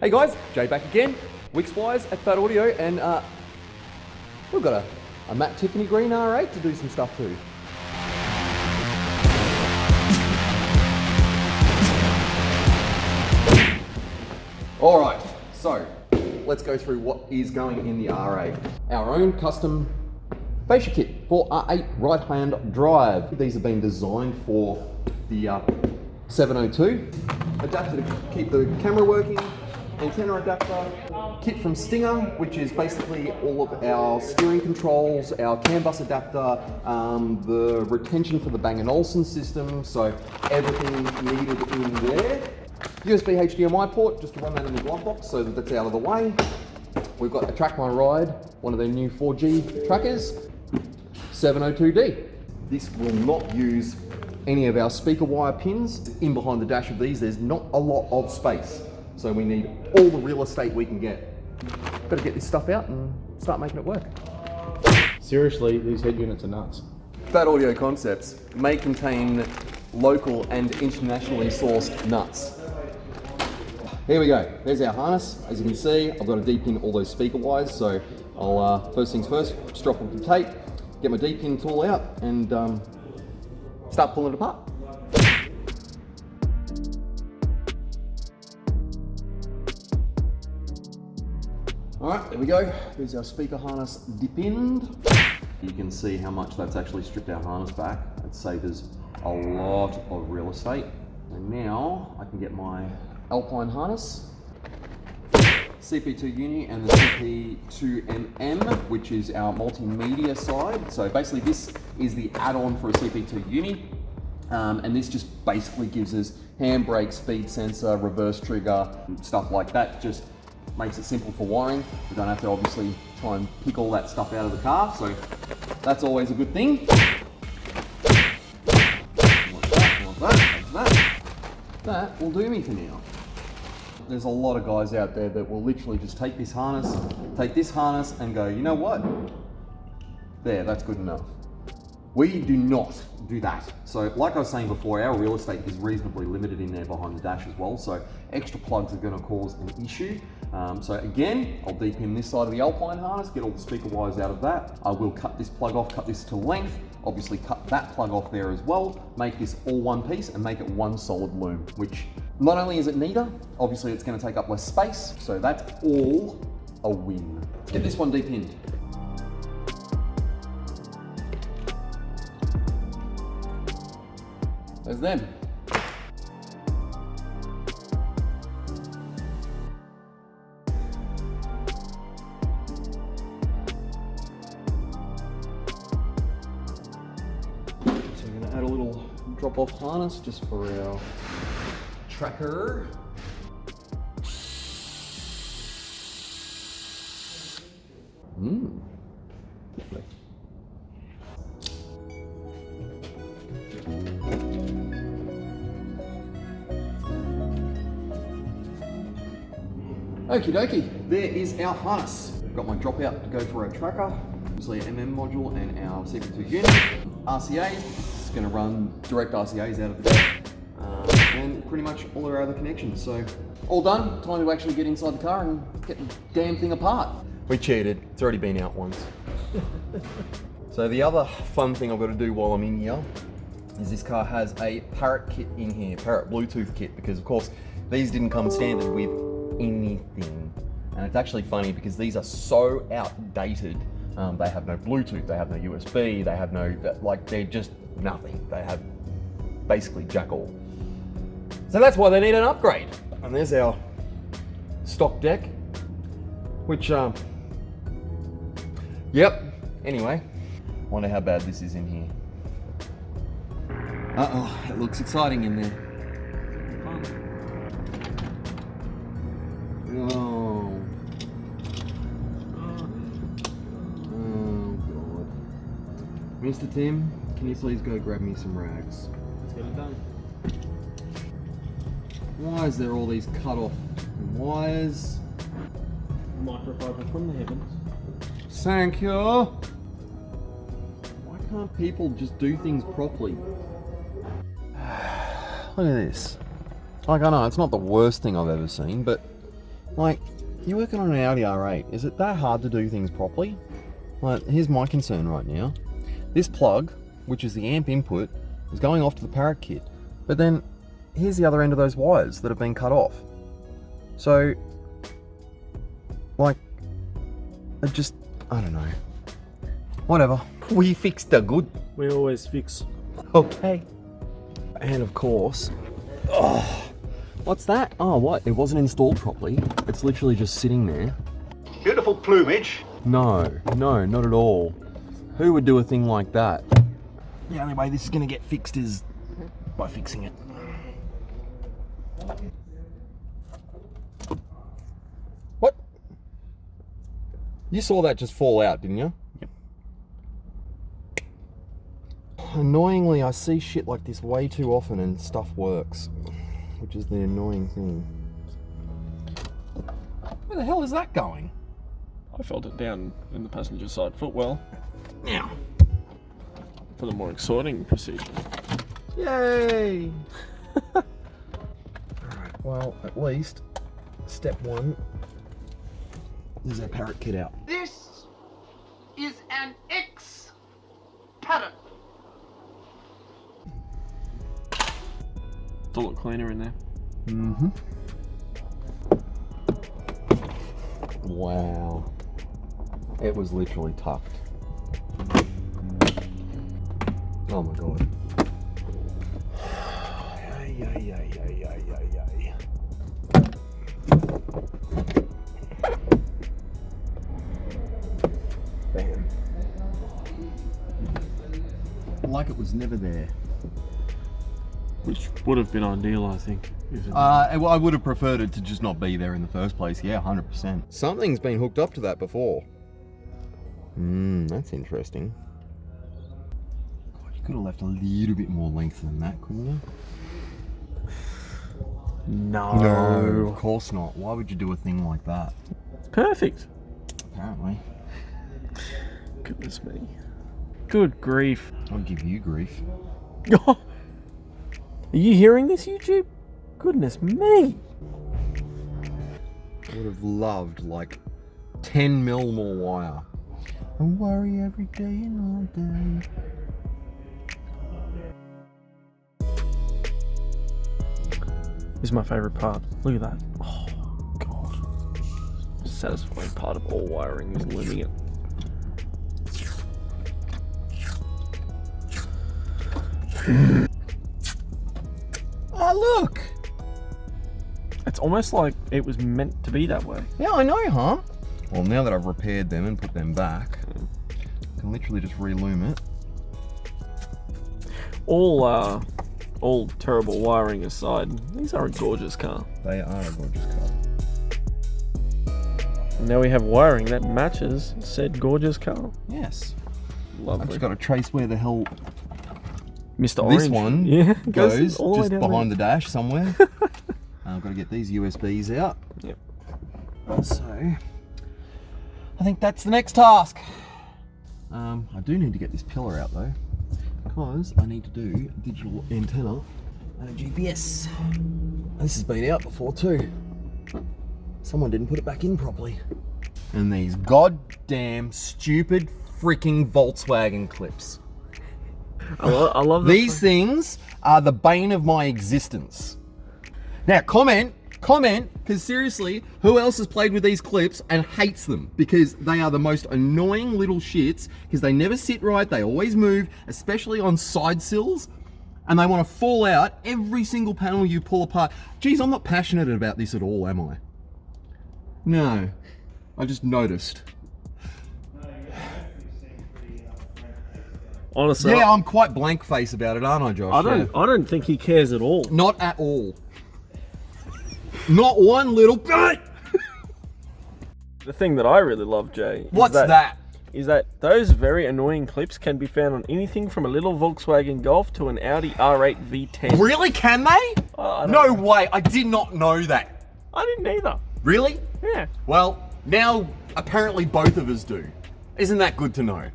Hey guys, Jay back again, Wix-wise at Fat Audio, and we've got a matte Tiffany green R8 to do some stuff to. Alright, so let's go through what is going in the R8. Our own custom Facia kit for R8 right-hand drive. These have been designed for the 702. Adapter to keep the camera working. Antenna adapter, kit from Stinger, which is basically all of our steering controls, our CAN bus adapter, the retention for the Bang & Olufsen system, so everything needed in there. USB HDMI port, just to run that in the glove box so that that's out of the way. We've got a Track My Ride, one of their new 4G trackers, 702D. This will not use any of our speaker wire pins. In behind the dash of these, there's not a lot of space. So we need all the real estate we can get. Better get this stuff out and start making it work. Seriously, these head units are nuts. Fat Audio Concepts may contain local and internationally sourced nuts. Here we go, there's our harness. As you can see, I've got to D-pin all those speaker wires, so I'll, first things first, strap off the tape, get my D-pin tool out and start pulling it apart. Alright, there we go. There's our speaker harness dip-pinned. You can see how much that's actually stripped our harness back. It saved us a lot of real estate. And now I can get my Alpine harness, CP2 Uni and the CP2MM, which is our multimedia side. So basically this is the add-on for a CP2 Uni. And this just basically gives us handbrake, speed sensor, reverse trigger, stuff like that. Just makes it simple for wiring. We don't have to obviously try and pick all that stuff out of the car, so that's always a good thing. That will do me for now. There's a lot of guys out there that will literally just take this harness and go, you know what? There, that's good enough. We do not do that. So like I was saying before, our real estate is reasonably limited in there behind the dash as well, so extra plugs are going to cause an issue. So again, I'll D-pin this side of the Alpine harness, get all the speaker wires out of that. I will cut this plug off, cut this to length, obviously cut that plug off there as well, make this all one piece and make it one solid loom, which not only is it neater, obviously it's going to take up less space, so that's all a win. Let's get this one D-pinned. There's them. So we're going to add a little drop-off harness just for our tracker. Lovely. Okie dokie, there is our harness. We've got my dropout to go for our tracker, obviously an MM module and our CP2 unit. RCAs, it's going to run direct RCAs out of the deck, and pretty much all our other connections. So all done, time to actually get inside the car and get the damn thing apart. We cheated, it's already been out once. So the other fun thing I've got to do while I'm in here is this car has a Parrot Kit in here, Parrot Bluetooth Kit, because of course these didn't come standard with anything. And it's actually funny because these are so outdated. They have no Bluetooth, they have no USB, they have no, like, they're just nothing. They have basically jack all. So that's why they need an upgrade. And there's our stock deck, which, yep. Anyway, wonder how bad this is in here. Uh-oh, it looks exciting in there. Oh. Oh, God. Mr. Tim, can you please go grab me some rags? Let's get it done. Why is there all these cut off wires? Microfiber from the heavens. Thank you. Why can't people just do things properly? Look at this. Like, I know it's not the worst thing I've ever seen, but Like, you're working on an Audi R8. Is it that hard to do things properly? Like, here's my concern right now. This plug, which is the amp input, is going off to the Parrot Kit. But then, here's the other end of those wires that have been cut off. So, like, I don't know. Whatever. We fixed the good. We always fix. Okay. And of course, what's that? Oh, what? It wasn't installed properly. It's literally just sitting there. Beautiful plumage. No, not at all. Who would do a thing like that? The only way this is going to get fixed is by fixing it. What? You saw that just fall out, didn't you? Yep. Annoyingly, I see shit like this way too often and stuff works, which is the annoying thing. Where the hell is that going? I felt it down in the passenger side footwell Now. for the more exciting procedure. Yay! Alright, well, at least step one is our Parrot Kit out. This is an ex-parrot. It's a lot cleaner in there. Mm-hmm. Wow. It was literally tucked. Oh my god. Bam. Like it was never there. Which would have been ideal, I think. Well, I would have preferred it to just not be there in the first place. Yeah, 100%. Something's been hooked up to that before. That's interesting. God, you could have left a little bit more length than that, couldn't you? No. No, of course not. Why would you do a thing like that? Perfect. Apparently. Goodness me. Good grief. I'll give you grief. Are you hearing this, YouTube? Goodness me. I would have loved like 10 mil more wire. I worry every day and all day. This is my favourite part. Look at that. Oh, God. The satisfying part of all wiring is looming it. Oh, look! It's almost like it was meant to be that way. Yeah, I know, huh? Well, now that I've repaired them and put them back, I can literally just relume it. All terrible wiring aside, these are a gorgeous car. They are a gorgeous car. And now we have wiring that matches said gorgeous car. Yes. I've Lovely. just got to trace where the hell Mr. Orange. this one yeah, goes, all the way just down behind the dash somewhere. I've got to get these USBs out. Yep. So, I think that's the next task. I do need to get this pillar out though, because I need to do a digital antenna and a GPS. This has been out before too. Someone didn't put it back in properly. And these goddamn stupid freaking Volkswagen clips. I love These things are the bane of my existence. Now comment, because seriously, who else has played with these clips and hates them? Because they are the most annoying little shits, because they never sit right, they always move, especially on side sills, and they want to fall out every single panel you pull apart. Geez, I'm not passionate about this at all, am I? No, I just noticed. Honestly, Yeah, I'm quite blank face about it, aren't I, Josh? Yeah. I don't think he cares at all. Not at all. Not one little bit. The thing that I really love, Jay, What's that? is that those very annoying clips can be found on anything from a little Volkswagen Golf to an Audi R8 V10. Really? Can they? I don't No know. way. I did not know that. I didn't either. Really? Yeah. Well, now apparently both of us do. Isn't that good to know?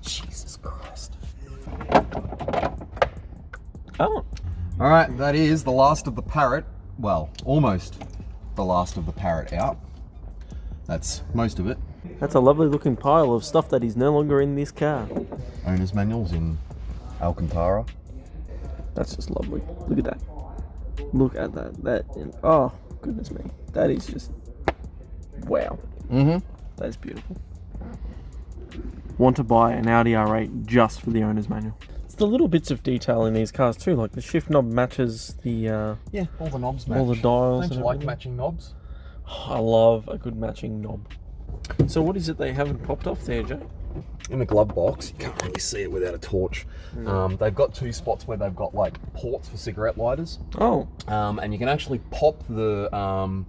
Jesus Christ. Oh. All right, that is the last of the Parrot. Well, almost the last of the Parrot out. That's most of it. That's a lovely looking pile of stuff that is no longer in this car. Owner's manuals in Alcantara. That's just lovely. Look at that. Look at that. Oh, goodness me. That is just... wow. That is beautiful. Want to buy an Audi R8 just for the owner's manual. It's the little bits of detail in these cars too, like the shift knob matches the... yeah, all the knobs match. All the dials. Don't you like matching knobs? Oh, I love a good matching knob. So what is it they haven't popped off there, Jay? In the glove box, you can't really see it without a torch. They've got two spots where they've got like ports for cigarette lighters. Oh. And you can actually pop the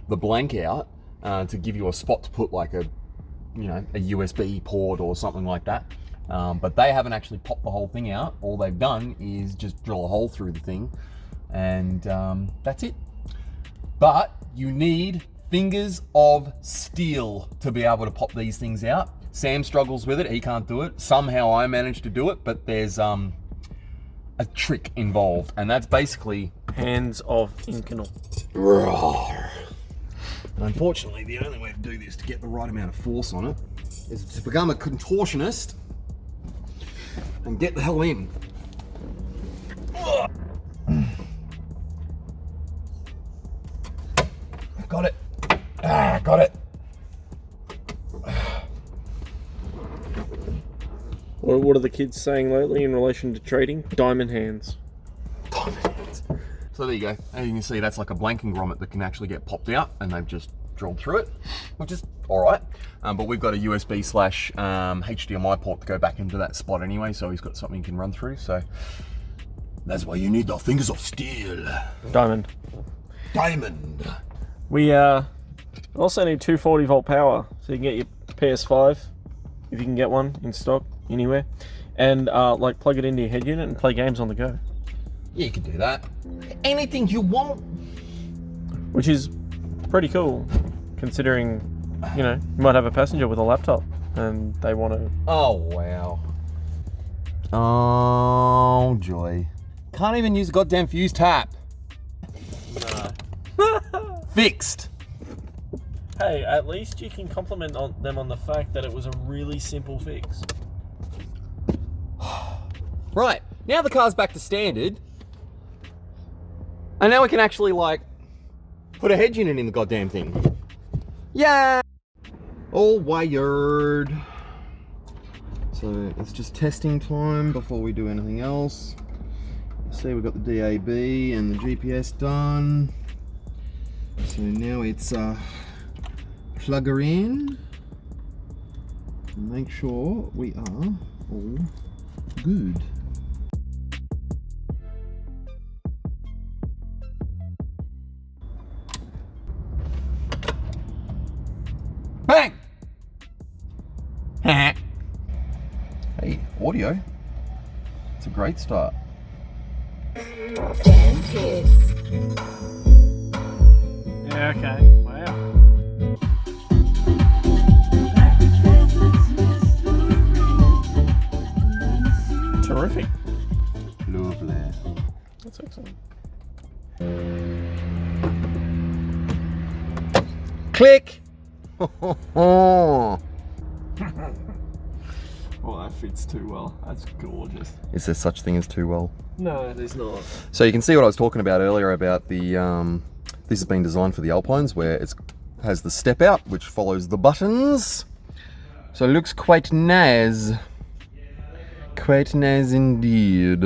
blank out to give you a spot to put like a USB port or something like that. But they haven't actually popped the whole thing out. All they've done is just drill a hole through the thing, and that's it. But you need fingers of steel to be able to pop these things out. Sam struggles with it, he can't do it. Somehow I managed to do it, but there's a trick involved, and that's basically hands of Incanal. Unfortunately, the only way to do this to get the right amount of force on it is to become a contortionist and get the hell in. Got it. Got it. What are the kids saying lately in relation to trading? Diamond hands. Diamond hands. So there you go. As you can see, that's like a blanking grommet that can actually get popped out, and they've just drilled through it, which is all right. But we've got a USB/HDMI port to go back into that spot anyway, so he's got something he can run through. So that's why you need the fingers of steel. Diamond. Diamond. We also need 240 volt power, so you can get your PS5 if you can get one in stock anywhere, and like plug it into your head unit and play games on the go. Yeah, you can do that. Anything you want. Which is pretty cool, considering, you know, you might have a passenger with a laptop and they want to... Oh, wow. Oh, joy. Can't even use a goddamn fuse tap. No. Fixed. Hey, at least you can compliment them on the fact that it was a really simple fix. Right, now the car's back to standard. And now we can actually, like, put a head unit in the goddamn thing. Yeah! All wired. So it's just testing time before we do anything else. See, we've got the DAB and the GPS done. So now it's plug her in and make sure we are all good. Bang! Hey, audio. It's a great start. Yeah, okay. Wow. Terrific. Lovely. That's excellent. Click! Oh, that fits too well. That's gorgeous. Is there such thing as too well? No, there's not. So you can see what I was talking about earlier about the, this has been designed for the Alpines, where it has the step out, which follows the buttons. So it looks quite nice. Quite nice indeed.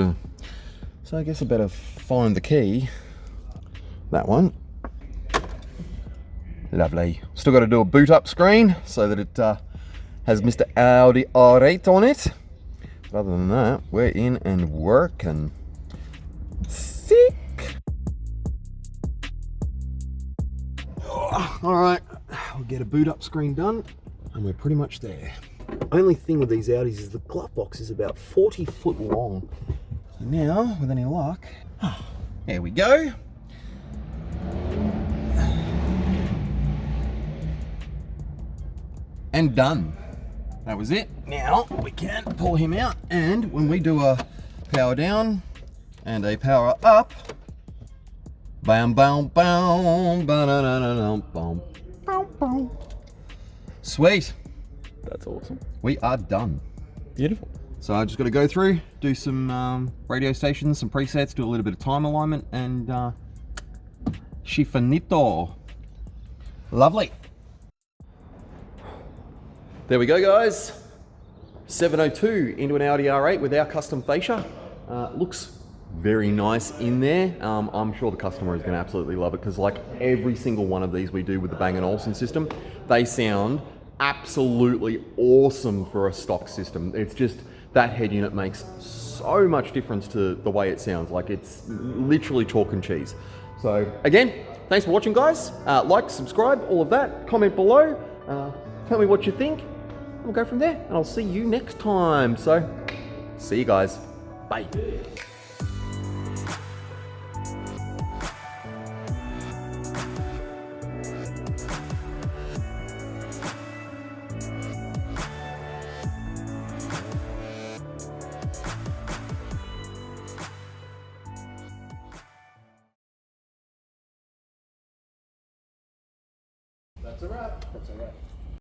So I guess I better find the key. That one. Lovely. Still got to do a boot up screen so that it has Mr. Audi R8 on it. But other than that, we're in and working. Sick. All right, we'll get a boot up screen done and we're pretty much there. Only thing with these Audis is the glove box is about 40 foot long. So now, with any luck, there we go. And done. That was it. Now we can pull him out, and when we do a power down and a power up, Bam, bam, bam, ba-da-da-da-dum, bam, bam, bam. Sweet. That's awesome. We are done. Beautiful. So I just got to go through, do some radio stations, some presets, do a little bit of time alignment, and finito. Lovely. There we go, guys. 702 into an Audi R8 with our custom fascia. Looks very nice in there. I'm sure the customer is going to absolutely love it, because like every single one of these we do with the Bang & Olufsen system, they sound absolutely awesome for a stock system. It's just, that head unit makes so much difference to the way it sounds. Like, it's literally chalk and cheese. So again, thanks for watching, guys. Like, subscribe, all of that. Comment below. Tell me what you think. We'll go from there, and I'll see you next time. So, see you guys. Bye. That's a wrap. That's a wrap.